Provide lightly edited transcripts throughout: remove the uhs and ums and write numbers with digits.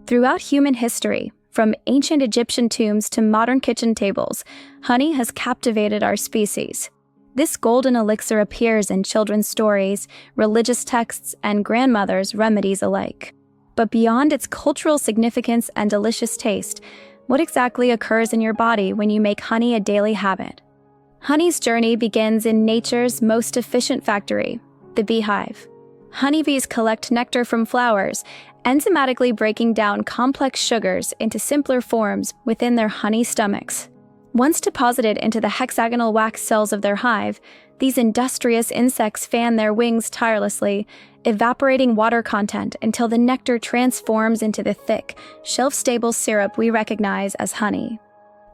Throughout human history, from ancient Egyptian tombs to modern kitchen tables, honey has captivated our species. This golden elixir appears in children's stories, religious texts, and grandmothers' remedies alike. But beyond its cultural significance and delicious taste, what exactly occurs in your body when you make honey a daily habit? Honey's journey begins in nature's most efficient factory, the beehive. Honeybees collect nectar from flowers, enzymatically breaking down complex sugars into simpler forms within their honey stomachs. Once deposited into the hexagonal wax cells of their hive, these industrious insects fan their wings tirelessly, evaporating water content until the nectar transforms into the thick, shelf-stable syrup we recognize as honey.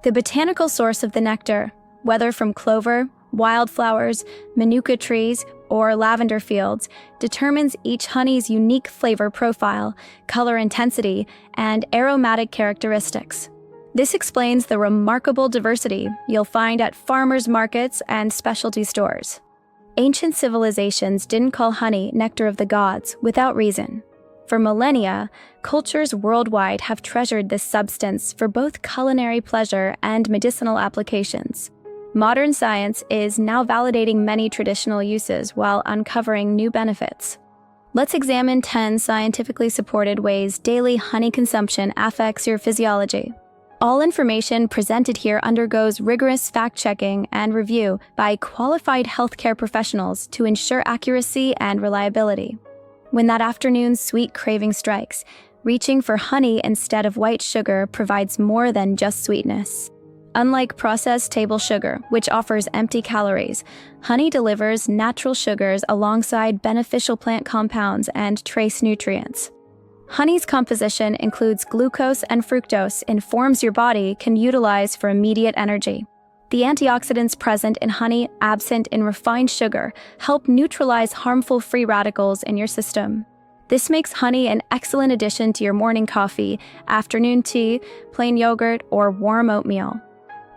The botanical source of the nectar, whether from clover, wildflowers, manuka trees, or lavender fields, determines each honey's unique flavor profile, color intensity, and aromatic characteristics. This explains the remarkable diversity you'll find at farmers' markets and specialty stores. Ancient civilizations didn't call honey nectar of the gods without reason. For millennia, cultures worldwide have treasured this substance for both culinary pleasure and medicinal applications. Modern science is now validating many traditional uses while uncovering new benefits. Let's examine 10 scientifically supported ways daily honey consumption affects your physiology. All information presented here undergoes rigorous fact-checking and review by qualified healthcare professionals to ensure accuracy and reliability. When that afternoon sweet craving strikes, reaching for honey instead of white sugar provides more than just sweetness. Unlike processed table sugar, which offers empty calories, honey delivers natural sugars alongside beneficial plant compounds and trace nutrients. Honey's composition includes glucose and fructose in forms your body can utilize for immediate energy. The antioxidants present in honey, absent in refined sugar, help neutralize harmful free radicals in your system. This makes honey an excellent addition to your morning coffee, afternoon tea, plain yogurt, or warm oatmeal.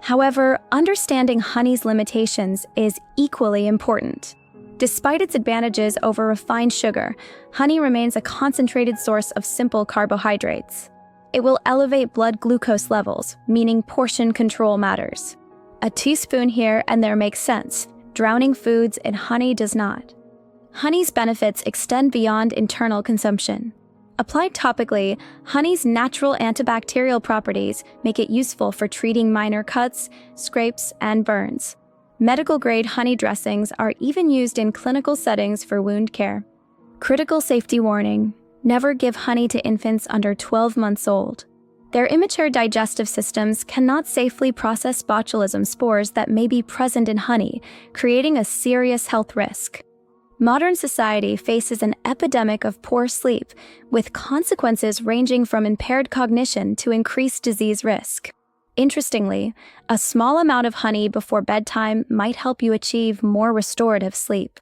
However, understanding honey's limitations is equally important. Despite its advantages over refined sugar, honey remains a concentrated source of simple carbohydrates. It will elevate blood glucose levels, meaning portion control matters. A teaspoon here and there makes sense. Drowning foods in honey does not. Honey's benefits extend beyond internal consumption. Applied topically, honey's natural antibacterial properties make it useful for treating minor cuts, scrapes, and burns. Medical-grade honey dressings are even used in clinical settings for wound care. Critical safety warning: never give honey to infants under 12 months old. Their immature digestive systems cannot safely process botulism spores that may be present in honey, creating a serious health risk. Modern society faces an epidemic of poor sleep, with consequences ranging from impaired cognition to increased disease risk. Interestingly, a small amount of honey before bedtime might help you achieve more restorative sleep.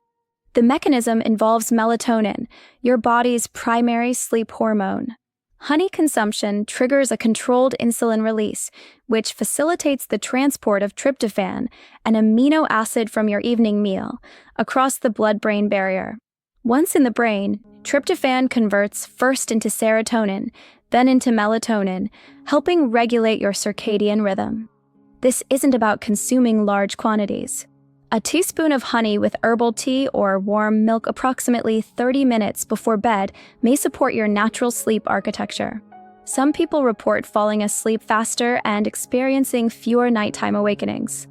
The mechanism involves melatonin, your body's primary sleep hormone. Honey consumption triggers a controlled insulin release, which facilitates the transport of tryptophan, an amino acid from your evening meal, across the blood-brain barrier. Once in the brain, tryptophan converts first into serotonin, then into melatonin, helping regulate your circadian rhythm. This isn't about consuming large quantities. A teaspoon of honey with herbal tea or warm milk approximately 30 minutes before bed may support your natural sleep architecture. Some people report falling asleep faster and experiencing fewer nighttime awakenings.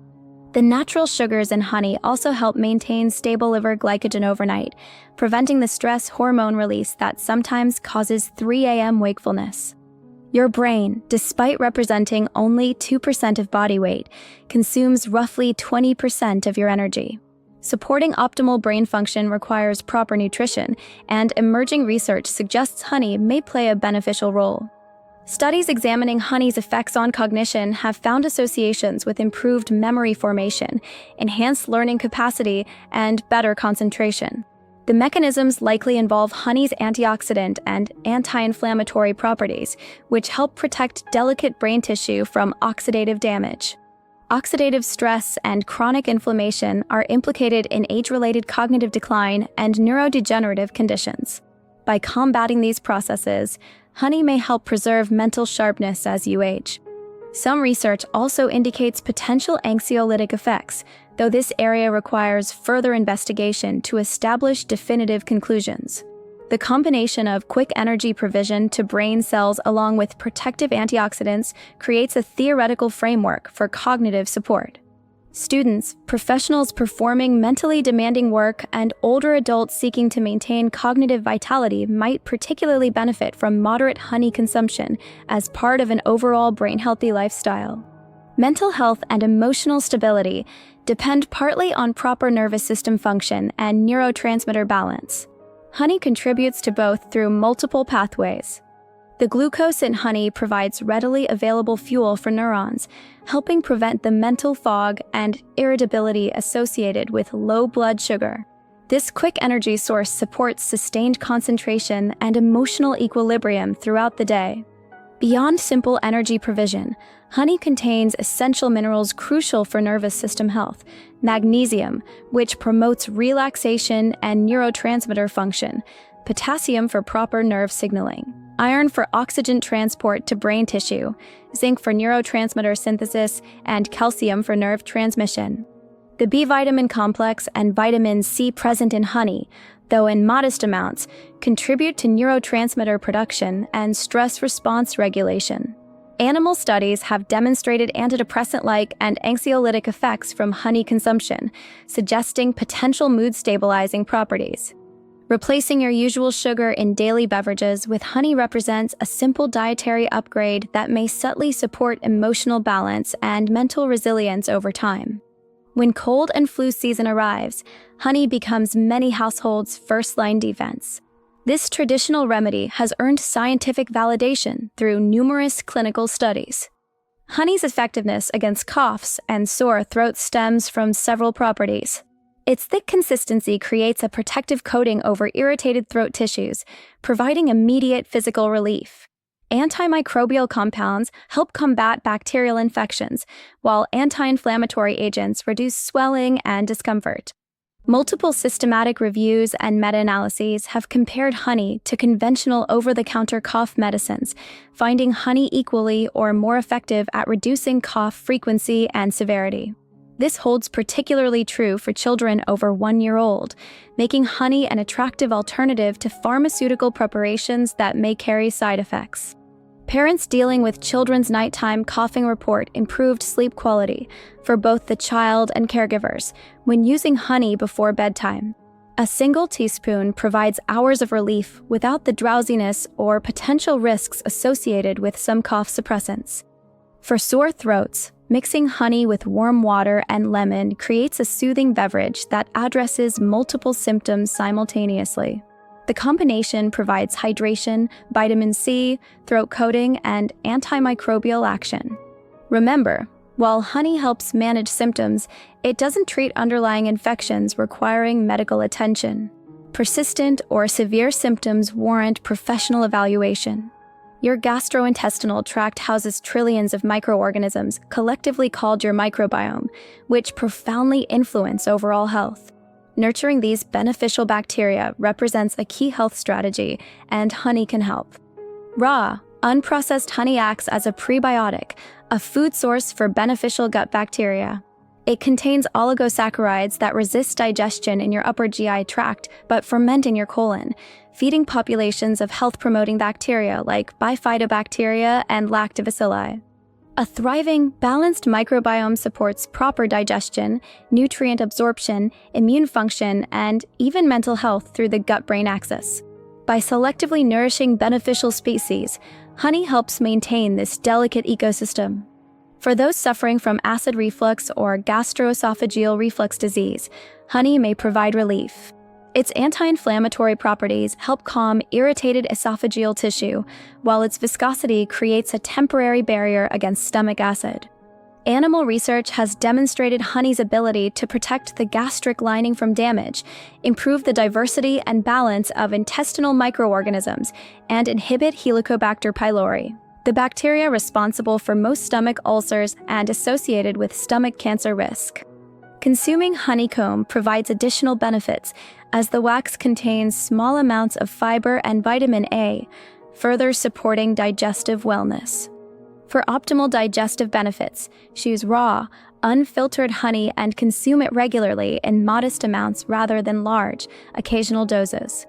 The natural sugars in honey also help maintain stable liver glycogen overnight, preventing the stress hormone release that sometimes causes 3 a.m. wakefulness. Your brain, despite representing only 2% of body weight, consumes roughly 20% of your energy. Supporting optimal brain function requires proper nutrition, and emerging research suggests honey may play a beneficial role. Studies examining honey's effects on cognition have found associations with improved memory formation, enhanced learning capacity, and better concentration. The mechanisms likely involve honey's antioxidant and anti-inflammatory properties, which help protect delicate brain tissue from oxidative damage. Oxidative stress and chronic inflammation are implicated in age-related cognitive decline and neurodegenerative conditions. By combating these processes, honey may help preserve mental sharpness as you age. Some research also indicates potential anxiolytic effects, though this area requires further investigation to establish definitive conclusions. The combination of quick energy provision to brain cells along with protective antioxidants creates a theoretical framework for cognitive support. Students, professionals performing mentally demanding work, and older adults seeking to maintain cognitive vitality might particularly benefit from moderate honey consumption as part of an overall brain-healthy lifestyle. Mental health and emotional stability depend partly on proper nervous system function and neurotransmitter balance. Honey contributes to both through multiple pathways. The glucose in honey provides readily available fuel for neurons, helping prevent the mental fog and irritability associated with low blood sugar. This quick energy source supports sustained concentration and emotional equilibrium throughout the day. Beyond simple energy provision, honey contains essential minerals crucial for nervous system health: magnesium, which promotes relaxation and neurotransmitter function, potassium for proper nerve signaling, iron for oxygen transport to brain tissue, zinc for neurotransmitter synthesis, and calcium for nerve transmission. The B vitamin complex and vitamin C present in honey, though in modest amounts, contribute to neurotransmitter production and stress response regulation. Animal studies have demonstrated antidepressant-like and anxiolytic effects from honey consumption, suggesting potential mood-stabilizing properties. Replacing your usual sugar in daily beverages with honey represents a simple dietary upgrade that may subtly support emotional balance and mental resilience over time. When cold and flu season arrives, honey becomes many households' first-line defense. This traditional remedy has earned scientific validation through numerous clinical studies. Honey's effectiveness against coughs and sore throats stems from several properties. Its thick consistency creates a protective coating over irritated throat tissues, providing immediate physical relief. Antimicrobial compounds help combat bacterial infections, while anti-inflammatory agents reduce swelling and discomfort. Multiple systematic reviews and meta-analyses have compared honey to conventional over-the-counter cough medicines, finding honey equally or more effective at reducing cough frequency and severity. This holds particularly true for children over 1 year old, making honey an attractive alternative to pharmaceutical preparations that may carry side effects. Parents dealing with children's nighttime coughing report improved sleep quality for both the child and caregivers when using honey before bedtime. A single teaspoon provides hours of relief without the drowsiness or potential risks associated with some cough suppressants. For sore throats, mixing honey with warm water and lemon creates a soothing beverage that addresses multiple symptoms simultaneously. The combination provides hydration, vitamin C, throat coating, and antimicrobial action. Remember, while honey helps manage symptoms, it doesn't treat underlying infections requiring medical attention. Persistent or severe symptoms warrant professional evaluation. Your gastrointestinal tract houses trillions of microorganisms, collectively called your microbiome, which profoundly influence overall health. Nurturing these beneficial bacteria represents a key health strategy, and honey can help. Raw, unprocessed honey acts as a prebiotic, a food source for beneficial gut bacteria. It contains oligosaccharides that resist digestion in your upper GI tract but ferment in your colon, feeding populations of health-promoting bacteria like bifidobacteria and lactobacilli. A thriving, balanced microbiome supports proper digestion, nutrient absorption, immune function, and even mental health through the gut-brain axis. By selectively nourishing beneficial species, honey helps maintain this delicate ecosystem. For those suffering from acid reflux or gastroesophageal reflux disease, honey may provide relief. Its anti-inflammatory properties help calm irritated esophageal tissue, while its viscosity creates a temporary barrier against stomach acid. Animal research has demonstrated honey's ability to protect the gastric lining from damage, improve the diversity and balance of intestinal microorganisms, and inhibit Helicobacter pylori, the bacteria responsible for most stomach ulcers and associated with stomach cancer risk. Consuming honeycomb provides additional benefits, as the wax contains small amounts of fiber and vitamin A, further supporting digestive wellness. For optimal digestive benefits, choose raw, unfiltered honey and consume it regularly in modest amounts rather than large, occasional doses.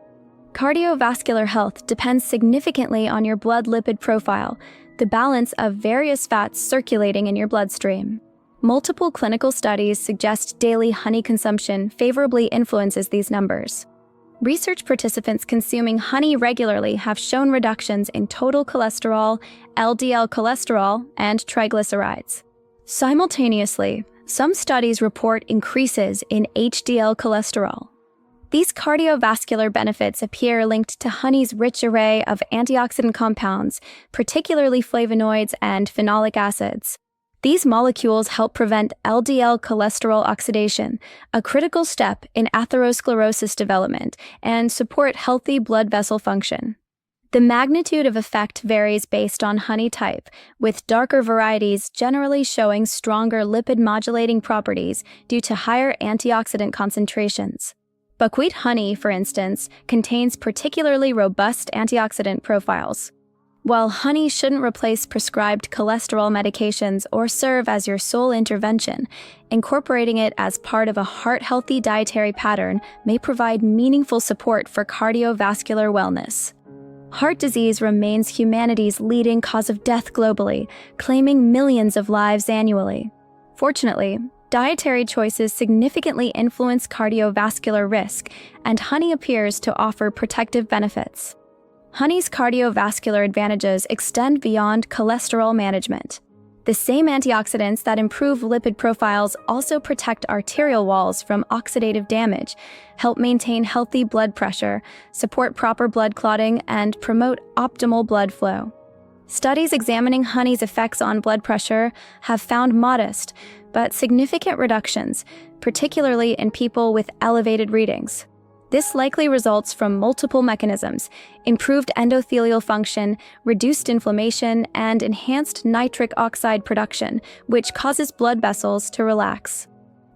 Cardiovascular health depends significantly on your blood lipid profile, the balance of various fats circulating in your bloodstream. Multiple clinical studies suggest daily honey consumption favorably influences these numbers. Research participants consuming honey regularly have shown reductions in total cholesterol, LDL cholesterol, and triglycerides. Simultaneously, some studies report increases in HDL cholesterol. These cardiovascular benefits appear linked to honey's rich array of antioxidant compounds, particularly flavonoids and phenolic acids. These molecules help prevent LDL cholesterol oxidation, a critical step in atherosclerosis development, and support healthy blood vessel function. The magnitude of effect varies based on honey type, with darker varieties generally showing stronger lipid-modulating properties due to higher antioxidant concentrations. Buckwheat honey, for instance, contains particularly robust antioxidant profiles. While honey shouldn't replace prescribed cholesterol medications or serve as your sole intervention, incorporating it as part of a heart-healthy dietary pattern may provide meaningful support for cardiovascular wellness. Heart disease remains humanity's leading cause of death globally, claiming millions of lives annually. Fortunately, dietary choices significantly influence cardiovascular risk, and honey appears to offer protective benefits. Honey's cardiovascular advantages extend beyond cholesterol management. The same antioxidants that improve lipid profiles also protect arterial walls from oxidative damage, help maintain healthy blood pressure, support proper blood clotting, and promote optimal blood flow. Studies examining honey's effects on blood pressure have found modest but significant reductions, particularly in people with elevated readings. This likely results from multiple mechanisms: improved endothelial function, reduced inflammation, and enhanced nitric oxide production, which causes blood vessels to relax.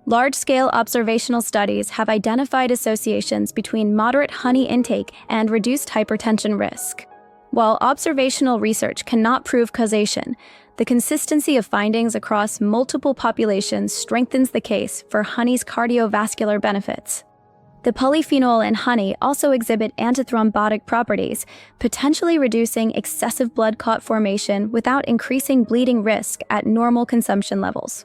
Large-scale observational studies have identified associations between moderate honey intake and reduced hypertension risk. While observational research cannot prove causation, the consistency of findings across multiple populations strengthens the case for honey's cardiovascular benefits. The polyphenol in honey also exhibit antithrombotic properties, potentially reducing excessive blood clot formation without increasing bleeding risk at normal consumption levels.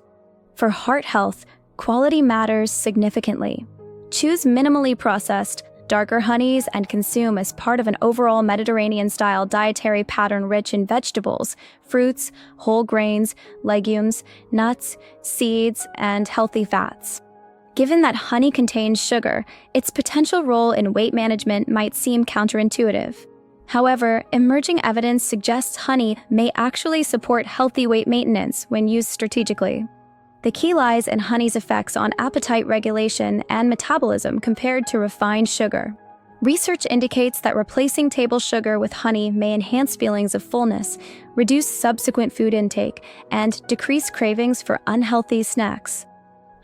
For heart health, quality matters significantly. Choose minimally processed, darker honeys and consume as part of an overall Mediterranean-style dietary pattern rich in vegetables, fruits, whole grains, legumes, nuts, seeds, and healthy fats. Given that honey contains sugar, its potential role in weight management might seem counterintuitive. However, emerging evidence suggests honey may actually support healthy weight maintenance when used strategically. The key lies in honey's effects on appetite regulation and metabolism compared to refined sugar. Research indicates that replacing table sugar with honey may enhance feelings of fullness, reduce subsequent food intake, and decrease cravings for unhealthy snacks.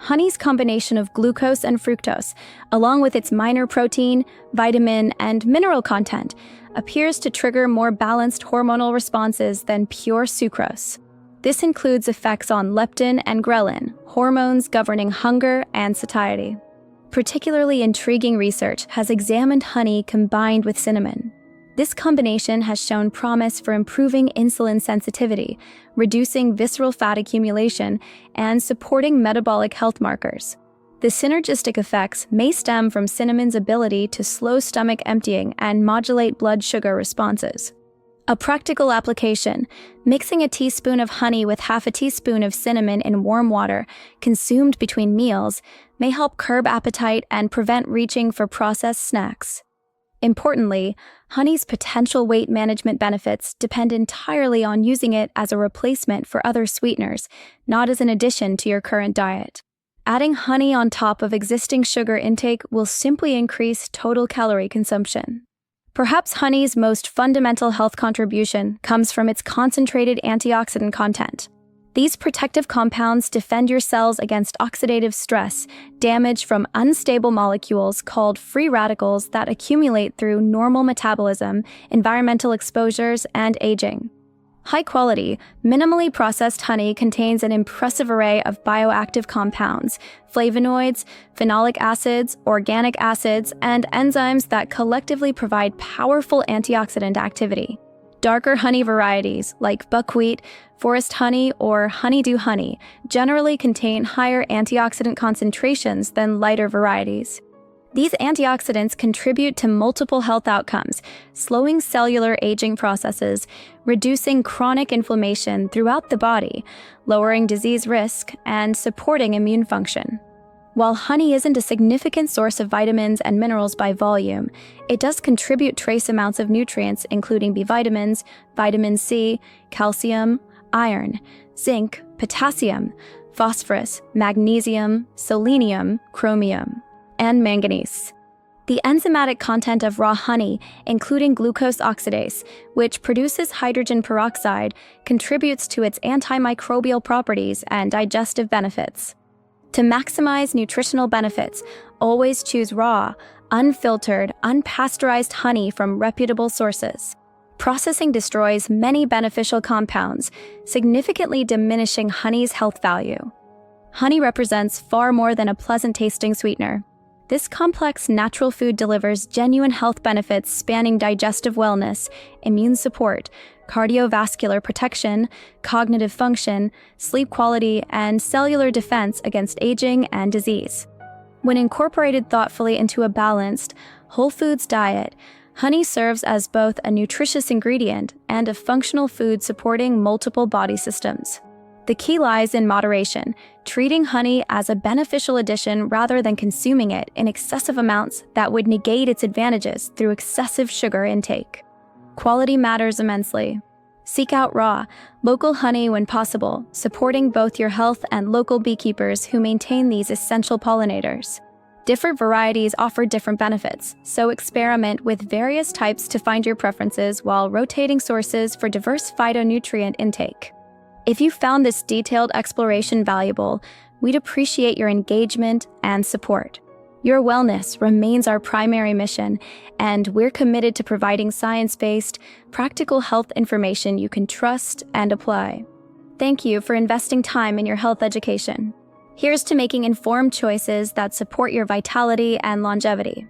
Honey's combination of glucose and fructose, along with its minor protein, vitamin, and mineral content, appears to trigger more balanced hormonal responses than pure sucrose. This includes effects on leptin and ghrelin, hormones governing hunger and satiety. Particularly intriguing research has examined honey combined with cinnamon. This combination has shown promise for improving insulin sensitivity, reducing visceral fat accumulation, and supporting metabolic health markers. The synergistic effects may stem from cinnamon's ability to slow stomach emptying and modulate blood sugar responses. A practical application: mixing a teaspoon of honey with half a teaspoon of cinnamon in warm water, consumed between meals, may help curb appetite and prevent reaching for processed snacks. Importantly, honey's potential weight management benefits depend entirely on using it as a replacement for other sweeteners, not as an addition to your current diet. Adding honey on top of existing sugar intake will simply increase total calorie consumption. Perhaps honey's most fundamental health contribution comes from its concentrated antioxidant content. These protective compounds defend your cells against oxidative stress, damage from unstable molecules called free radicals that accumulate through normal metabolism, environmental exposures, and aging. High-quality, minimally processed honey contains an impressive array of bioactive compounds, flavonoids, phenolic acids, organic acids, and enzymes that collectively provide powerful antioxidant activity. Darker honey varieties, like buckwheat, forest honey, or honeydew honey, generally contain higher antioxidant concentrations than lighter varieties. These antioxidants contribute to multiple health outcomes, slowing cellular aging processes, reducing chronic inflammation throughout the body, lowering disease risk, and supporting immune function. While honey isn't a significant source of vitamins and minerals by volume, it does contribute trace amounts of nutrients including B vitamins, vitamin C, calcium, iron, zinc, potassium, phosphorus, magnesium, selenium, chromium, and manganese. The enzymatic content of raw honey, including glucose oxidase, which produces hydrogen peroxide, contributes to its antimicrobial properties and digestive benefits. To maximize nutritional benefits, always choose raw, unfiltered, unpasteurized honey from reputable sources. Processing destroys many beneficial compounds, significantly diminishing honey's health value. Honey represents far more than a pleasant-tasting sweetener. This complex natural food delivers genuine health benefits spanning digestive wellness, immune support, cardiovascular protection, cognitive function, sleep quality, and cellular defense against aging and disease. When incorporated thoughtfully into a balanced, whole foods diet, honey serves as both a nutritious ingredient and a functional food supporting multiple body systems. The key lies in moderation, treating honey as a beneficial addition rather than consuming it in excessive amounts that would negate its advantages through excessive sugar intake. Quality matters immensely. Seek out raw, local honey when possible, supporting both your health and local beekeepers who maintain these essential pollinators. Different varieties offer different benefits, so experiment with various types to find your preferences while rotating sources for diverse phytonutrient intake. If you found this detailed exploration valuable, we'd appreciate your engagement and support. Your wellness remains our primary mission, and we're committed to providing science-based, practical health information you can trust and apply. Thank you for investing time in your health education. Here's to making informed choices that support your vitality and longevity.